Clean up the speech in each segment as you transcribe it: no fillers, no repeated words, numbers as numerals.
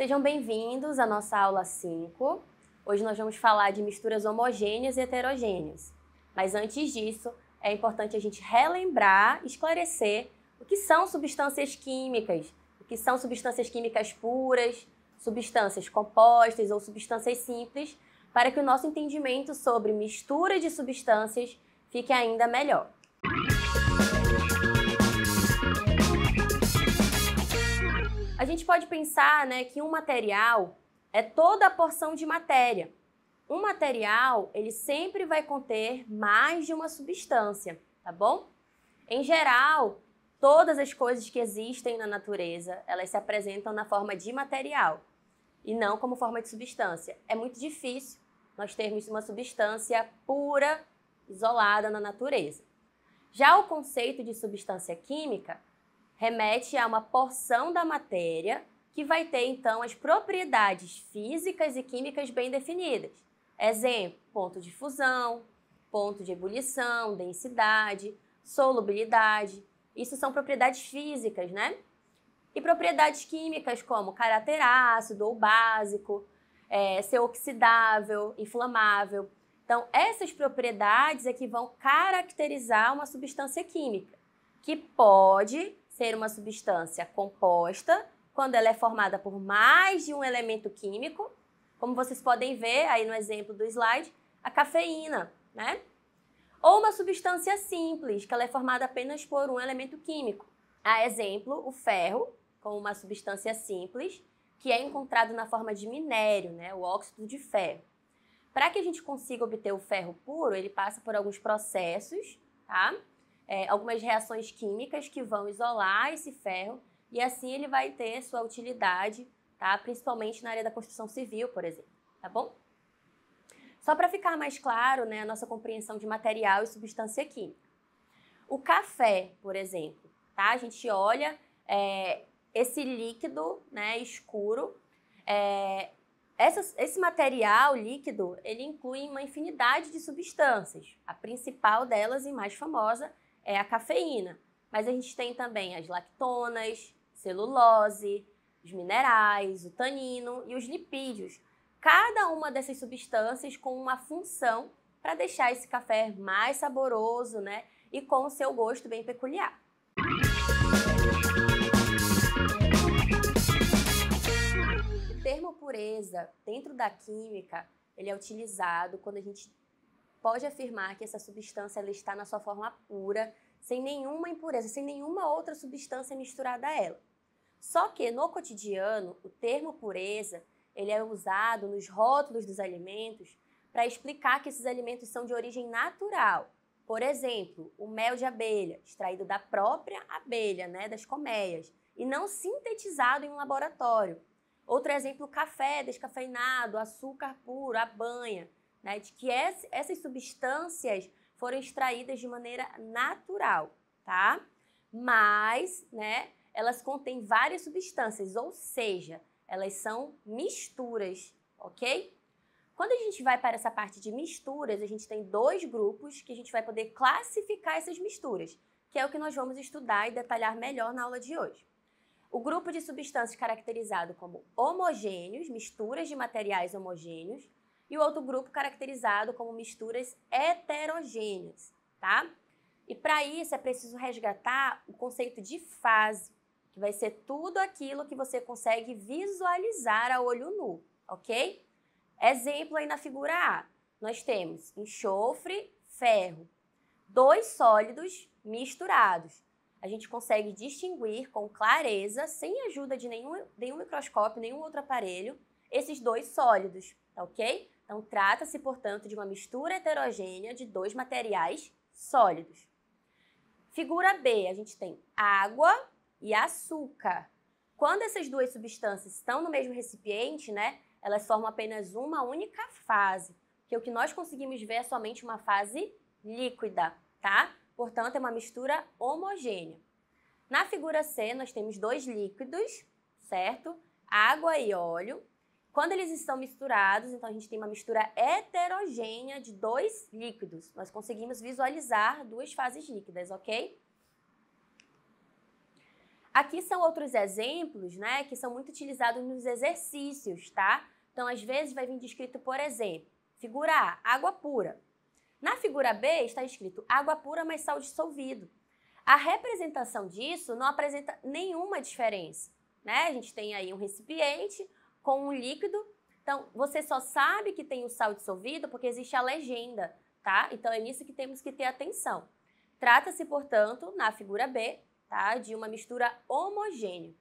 Sejam bem-vindos à nossa aula 5. Hoje nós vamos falar de misturas homogêneas e heterogêneas. Mas antes disso, é importante a gente relembrar, esclarecer o que são substâncias químicas, o que são substâncias químicas puras, substâncias compostas ou substâncias simples, para que o nosso entendimento sobre mistura de substâncias fique ainda melhor. A gente pode pensar, que um material é toda a porção de matéria. Um material, ele sempre vai conter mais de uma substância, tá bom? Em geral, todas as coisas que existem na natureza, elas se apresentam na forma de material e não como forma de substância. É muito difícil nós termos uma substância pura, isolada na natureza. Já o conceito de substância química remete a uma porção da matéria que vai ter, então, as propriedades físicas e químicas bem definidas. Exemplo, ponto de fusão, ponto de ebulição, densidade, solubilidade. Isso são propriedades físicas, né? E propriedades químicas como caráter ácido ou básico, ser oxidável, inflamável. Então, essas propriedades é que vão caracterizar uma substância química, que pode ser uma substância composta quando ela é formada por mais de um elemento químico, como vocês podem ver aí no exemplo do slide, a cafeína, né? Ou uma substância simples, que ela é formada apenas por um elemento químico. A exemplo, o ferro, como uma substância simples, que é encontrado na forma de minério, né? O óxido de ferro. Para que a gente consiga obter o ferro puro, ele passa por alguns processos, tá? Algumas reações químicas que vão isolar esse ferro e assim ele vai ter sua utilidade, tá? Principalmente na área da construção civil, por exemplo, tá bom? Só para ficar mais claro, a nossa compreensão de material e substância química. O café, por exemplo, tá? A gente olha esse líquido, escuro. Esse material líquido, ele inclui uma infinidade de substâncias. A principal delas e mais famosa é a cafeína, mas a gente tem também as lactonas, celulose, os minerais, o tanino e os lipídios. Cada uma dessas substâncias com uma função para deixar esse café mais saboroso, e com o seu gosto bem peculiar. O termo pureza, dentro da química, ele é utilizado quando a gente pode afirmar que essa substância ela está na sua forma pura, sem nenhuma impureza, sem nenhuma outra substância misturada a ela. Só que no cotidiano, o termo pureza, ele é usado nos rótulos dos alimentos para explicar que esses alimentos são de origem natural. Por exemplo, o mel de abelha, extraído da própria abelha, das colmeias, e não sintetizado em um laboratório. Outro exemplo, o café descafeinado, açúcar puro, a banha, de que essas substâncias foram extraídas de maneira natural, tá? Mas, elas contêm várias substâncias, ou seja, elas são misturas, ok? Quando a gente vai para essa parte de misturas, a gente tem dois grupos que a gente vai poder classificar essas misturas, que é o que nós vamos estudar e detalhar melhor na aula de hoje. O grupo de substâncias caracterizado como homogêneos, misturas de materiais homogêneos, e o outro grupo caracterizado como misturas heterogêneas, tá? E para isso é preciso resgatar o conceito de fase, que vai ser tudo aquilo que você consegue visualizar a olho nu, ok? Exemplo aí na figura A, nós temos enxofre, ferro, dois sólidos misturados. A gente consegue distinguir com clareza, sem ajuda de nenhum microscópio, nenhum outro aparelho, esses dois sólidos, tá ok? Então, trata-se, portanto, de uma mistura heterogênea de dois materiais sólidos. Figura B, a gente tem água e açúcar. Quando essas duas substâncias estão no mesmo recipiente, elas formam apenas uma única fase, que o que nós conseguimos ver é somente uma fase líquida, tá? Portanto, é uma mistura homogênea. Na figura C, nós temos dois líquidos, certo? Água e óleo. Quando eles estão misturados, então a gente tem uma mistura heterogênea de dois líquidos. Nós conseguimos visualizar duas fases líquidas, ok? Aqui são outros exemplos, né, que são muito utilizados nos exercícios, tá? Então, às vezes, vai vir descrito, por exemplo, figura A, água pura. Na figura B, está escrito água pura mais sal dissolvido. A representação disso não apresenta nenhuma diferença, né? A gente tem aí um recipiente com um líquido. Então, você só sabe que tem o sal dissolvido porque existe a legenda, tá? Então, é nisso que temos que ter atenção. Trata-se, portanto, na figura B, tá, de uma mistura homogênea,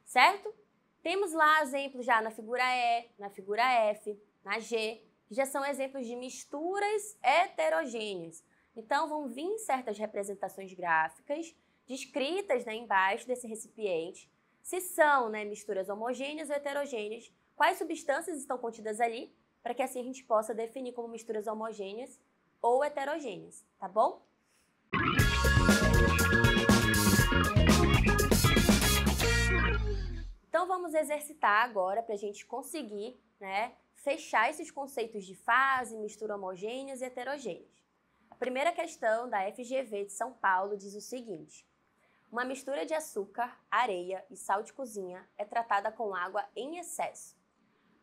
certo? Temos lá exemplos já na figura E, na figura F, na G, que já são exemplos de misturas heterogêneas. Então, vão vir certas representações gráficas descritas, né, embaixo desse recipiente, se são, né, misturas homogêneas ou heterogêneas, quais substâncias estão contidas ali, para que assim a gente possa definir como misturas homogêneas ou heterogêneas, tá bom? Então, vamos exercitar agora para a gente conseguir, né, fechar esses conceitos de fase, mistura homogêneas e heterogêneas. A primeira questão da FGV de São Paulo diz o seguinte: uma mistura de açúcar, areia e sal de cozinha é tratada com água em excesso.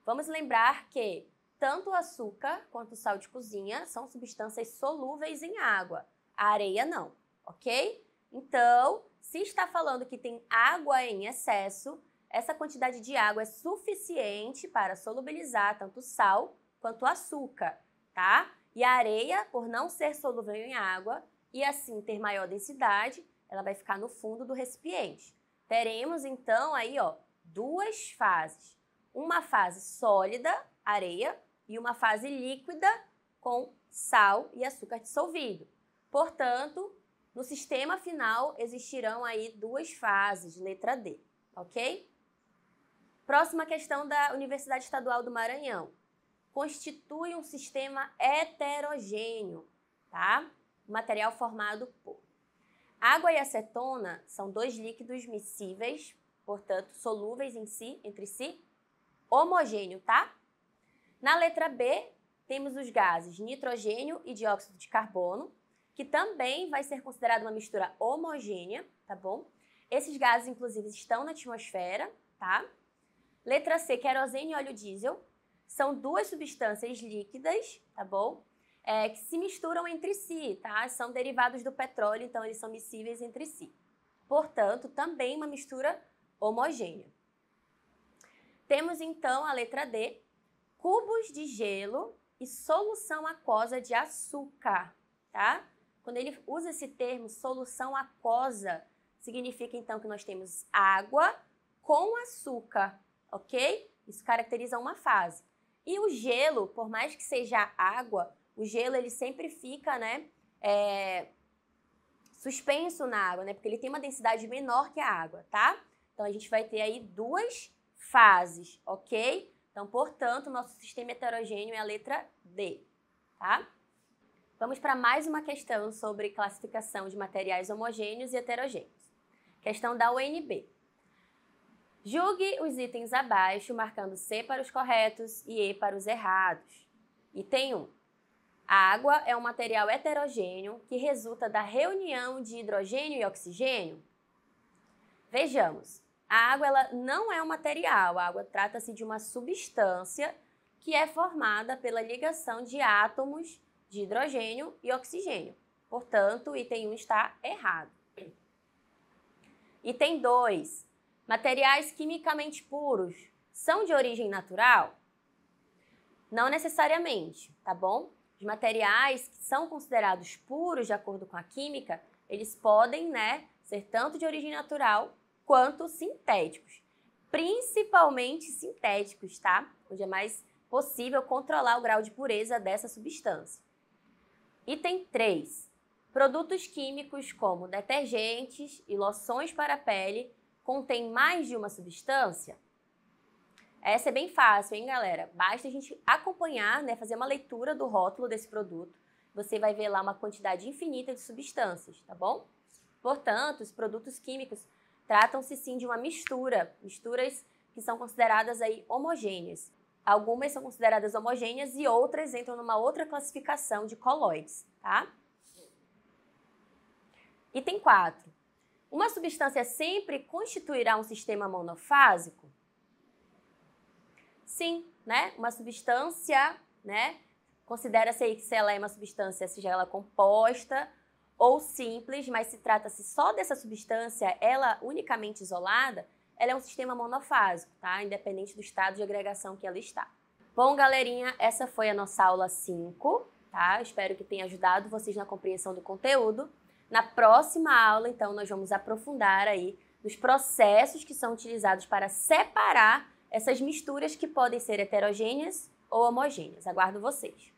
Vamos lembrar que tanto o açúcar quanto o sal de cozinha são substâncias solúveis em água, a areia não, ok? Então, se está falando que tem água em excesso, essa quantidade de água é suficiente para solubilizar tanto o sal quanto o açúcar, tá? E a areia, por não ser solúvel em água e assim ter maior densidade, ela vai ficar no fundo do recipiente. Teremos então aí, ó, duas fases. Uma fase sólida, areia, e uma fase líquida com sal e açúcar dissolvido. Portanto, no sistema final existirão aí duas fases, letra D, ok? Próxima questão da Universidade Estadual do Maranhão. Constitui um sistema heterogêneo, tá? Material formado por água e acetona são dois líquidos miscíveis, portanto, solúveis entre si, homogêneo, tá? Na letra B, temos os gases nitrogênio e dióxido de carbono, que também vai ser considerado uma mistura homogênea, tá bom? Esses gases, inclusive, estão na atmosfera, tá? Letra C, querosene e óleo diesel, são duas substâncias líquidas, tá bom? Que se misturam entre si, tá? São derivados do petróleo, então eles são miscíveis entre si. Portanto, também uma mistura homogênea. Temos, então, a letra D, cubos de gelo e solução aquosa de açúcar, tá? Quando ele usa esse termo, solução aquosa, significa, então, que nós temos água com açúcar, ok? Isso caracteriza uma fase. E o gelo, por mais que seja água, o gelo ele sempre fica, né, suspenso na água, né, porque ele tem uma densidade menor que a água, tá? Então, a gente vai ter aí duas fases, ok? Então, portanto, o nosso sistema heterogêneo é a letra D, tá? Vamos para mais uma questão sobre classificação de materiais homogêneos e heterogêneos. Questão da UNB. Julgue os itens abaixo, marcando C para os corretos e E para os errados. Item 1. A água é um material heterogêneo que resulta da reunião de hidrogênio e oxigênio? Vejamos, a água ela não é um material, a água trata-se de uma substância que é formada pela ligação de átomos de hidrogênio e oxigênio. Portanto, o item 1 está errado. Item 2. Materiais quimicamente puros são de origem natural? Não necessariamente, tá bom? Os materiais que são considerados puros de acordo com a química, eles podem, né, ser tanto de origem natural quanto sintéticos. Principalmente sintéticos, tá? Onde é mais possível controlar o grau de pureza dessa substância. Item 3. Produtos químicos como detergentes e loções para a pele contém mais de uma substância? Essa é bem fácil, hein, galera? Basta a gente acompanhar, né, fazer uma leitura do rótulo desse produto. Você vai ver lá uma quantidade infinita de substâncias, tá bom? Portanto, os produtos químicos tratam-se sim de uma mistura, misturas que são consideradas aí homogêneas. Algumas são consideradas homogêneas e outras entram numa outra classificação de colóides, tá? Item 4. Uma substância sempre constituirá um sistema monofásico? Sim, né? Uma substância, né? Considera-se aí que se ela é uma substância, seja ela composta ou simples, mas se trata-se só dessa substância, ela unicamente isolada, ela é um sistema monofásico, tá? Independente do estado de agregação que ela está. Bom, galerinha, essa foi a nossa aula 5, tá? Espero que tenha ajudado vocês na compreensão do conteúdo. Na próxima aula, então, nós vamos aprofundar aí nos processos que são utilizados para separar essas misturas que podem ser heterogêneas ou homogêneas. Aguardo vocês!